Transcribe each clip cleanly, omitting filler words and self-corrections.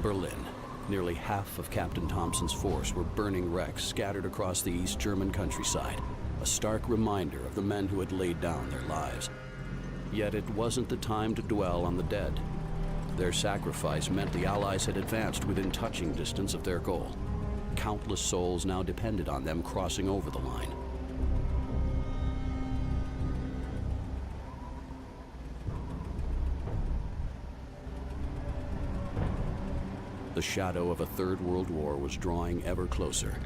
Berlin. Nearly half of Captain Thompson's force were burning wrecks scattered across the East German countryside, a stark reminder of the men who had laid down their lives. Yet it wasn't the time to dwell on the dead. Their sacrifice meant the Allies had advanced within touching distance of their goal. Countless souls now depended on them crossing over the line. The shadow of a Third World War was drawing ever closer.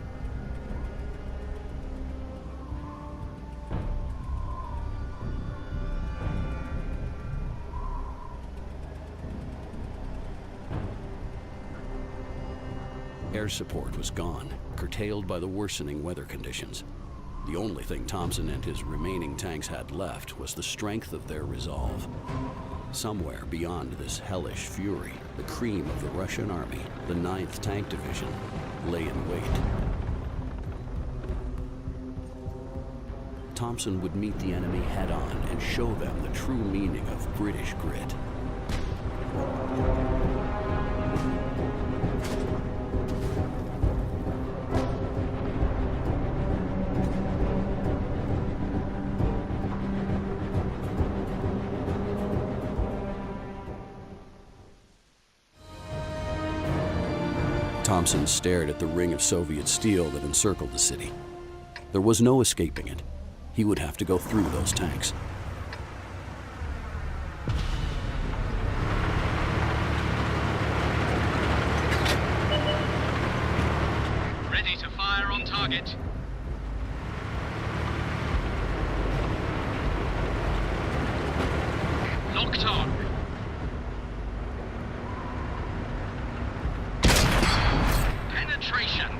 Air support was gone, curtailed by the worsening weather conditions. The only thing Thompson and his remaining tanks had left was the strength of their resolve. Somewhere beyond this hellish fury, the cream of the Russian army, the 9th Tank Division, lay in wait. Thompson would meet the enemy head-on and show them the true meaning of British grit. Thompson stared at the ring of Soviet steel that encircled the city. There was no escaping it. He would have to go through those tanks. Ready to fire on target. Locked on. Penetration.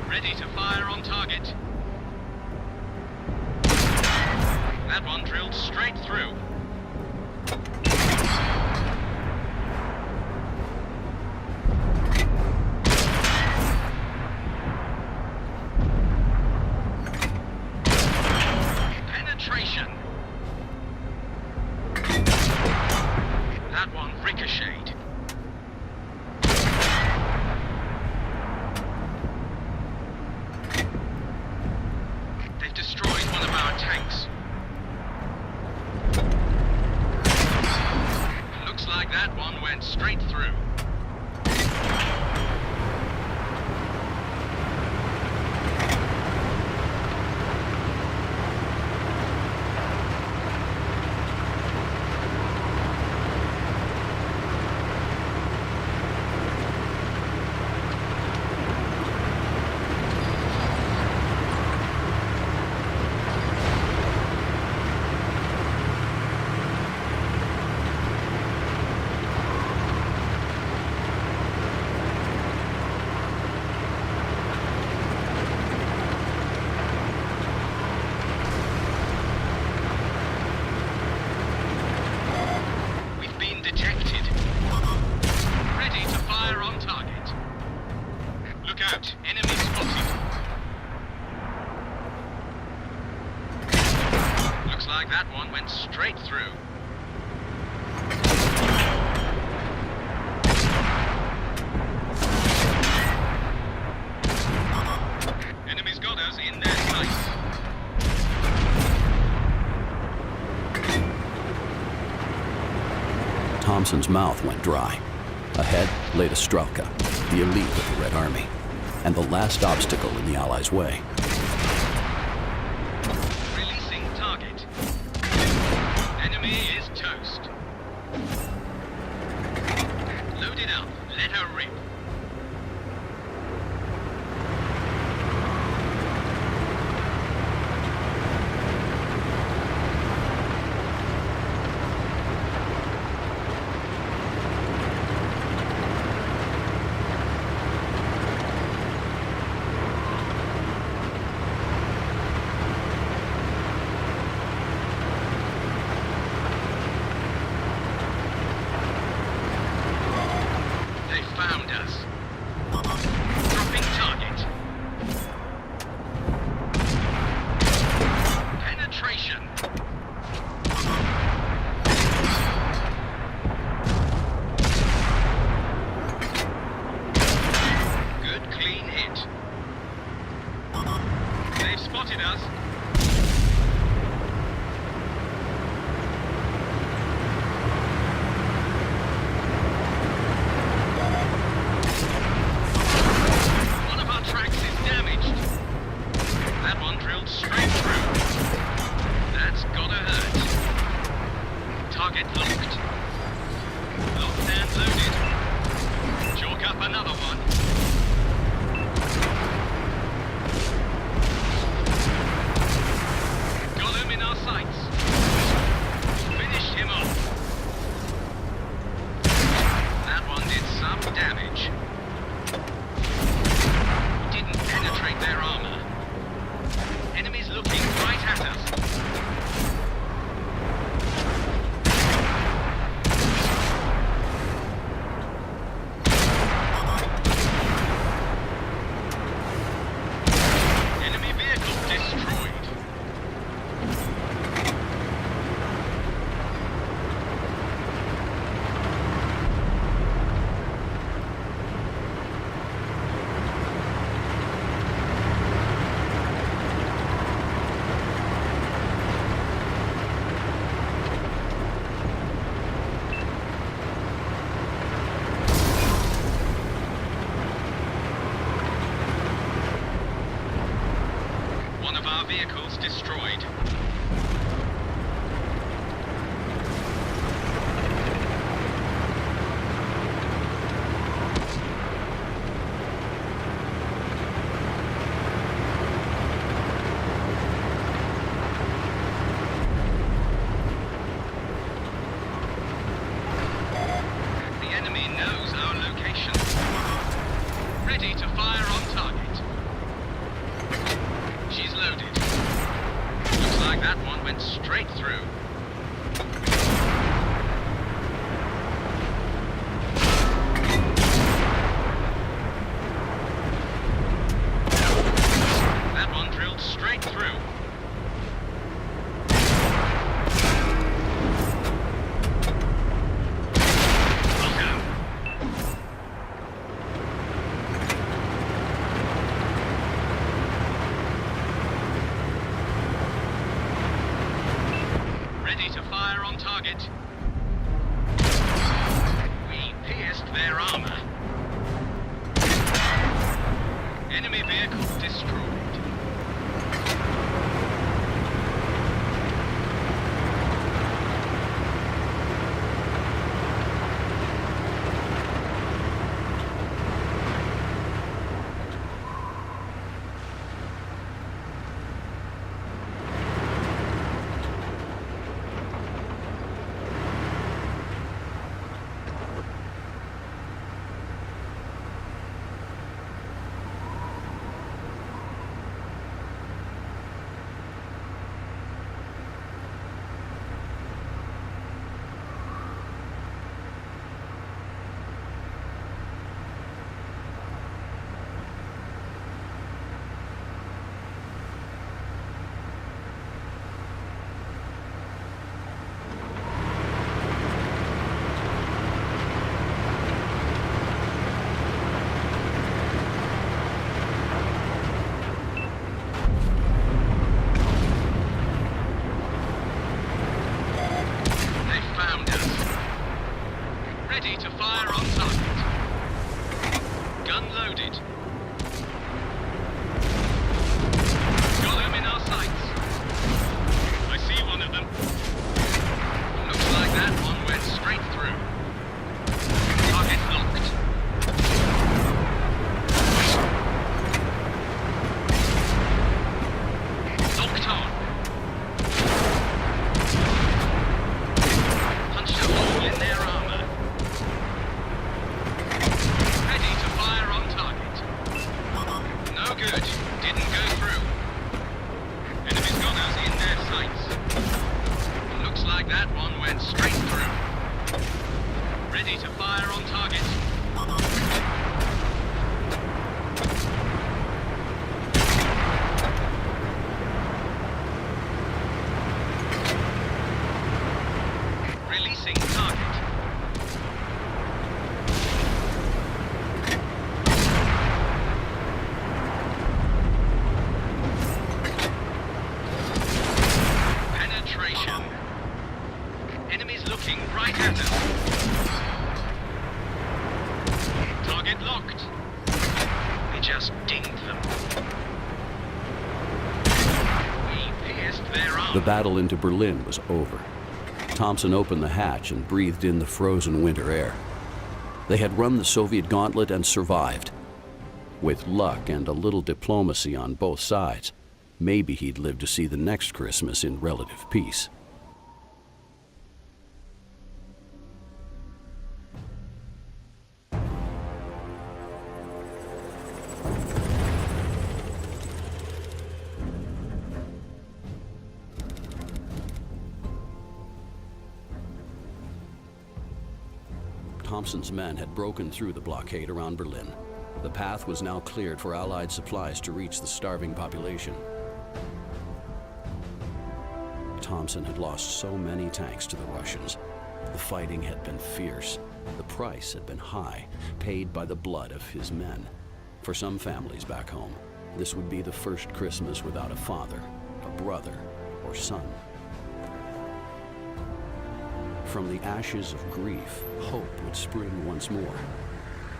Ready to fire on target. That one drilled straight through. Penetration. That one ricocheted. They've destroyed one of our tanks. Looks like that one went straight through. Detected. Ready to fire on target. Look out, enemy spotted. Looks like that one went straight through. Enemy's got us in their sights. Thompson's mouth went dry. Ahead lay the Strelka, the elite of the Red Army, and the last obstacle in the Allies' way. Releasing target. Enemy is toast. Load it up. Let her rip. spotted us. One of our tracks is damaged. That one drilled straight through. That's gotta hurt. Target locked. Locked and loaded. Chalk up another one. Got him in our sights. Finished him off. That one did some damage. Didn't penetrate their armor. Enemies looking right at us. Enemy vehicle destroyed. One of our vehicles destroyed. The enemy knows our location. Ready to fire on target. She's loaded. Looks like that one went straight through. That one drilled straight through. Well done. Ready to fire on target. We pierced their armor. Enemy vehicle destroyed. They found us. Ready to fire on target. Gun loaded. Got them in our sights. I see one of them. Looks like that one went straight through. Target locked. Locked on. Punched a hole in their armor. Ready to fire on target. No good. Didn't go through. Enemy's got us in their sights. Looks like that one went straight through. Ready to fire on target. Releasing target. right at him. Target locked. We just dinged them. We pierced their armor. The battle into Berlin was over. Thompson opened the hatch and breathed in the frozen winter air. They had run the Soviet gauntlet and survived. With luck and a little diplomacy on both sides, maybe he'd live to see the next Christmas in relative peace. Thompson's men had broken through the blockade around Berlin. The path was now cleared for Allied supplies to reach the starving population. Thompson had lost so many tanks to the Russians. The fighting had been fierce. The price had been high, paid by the blood of his men. For some families back home, this would be the first Christmas without a father, a brother, or son. From the ashes of grief, hope would spring once more.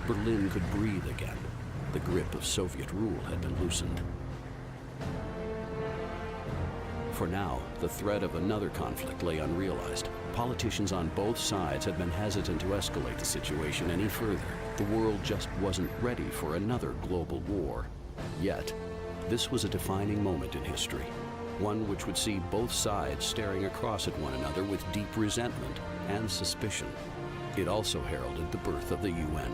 Berlin could breathe again. The grip of Soviet rule had been loosened. For now, the threat of another conflict lay unrealized. Politicians on both sides had been hesitant to escalate the situation any further. The world just wasn't ready for another global war. Yet, this was a defining moment in history. One which would see both sides staring across at one another with deep resentment and suspicion. It also heralded the birth of the UN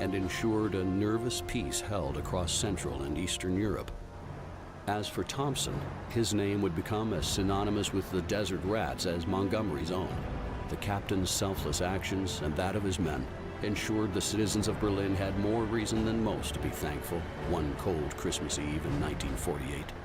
and ensured a nervous peace held across Central and Eastern Europe. As for Thompson, his name would become as synonymous with the desert rats as Montgomery's own. The captain's selfless actions and that of his men ensured the citizens of Berlin had more reason than most to be thankful one cold Christmas Eve in 1948.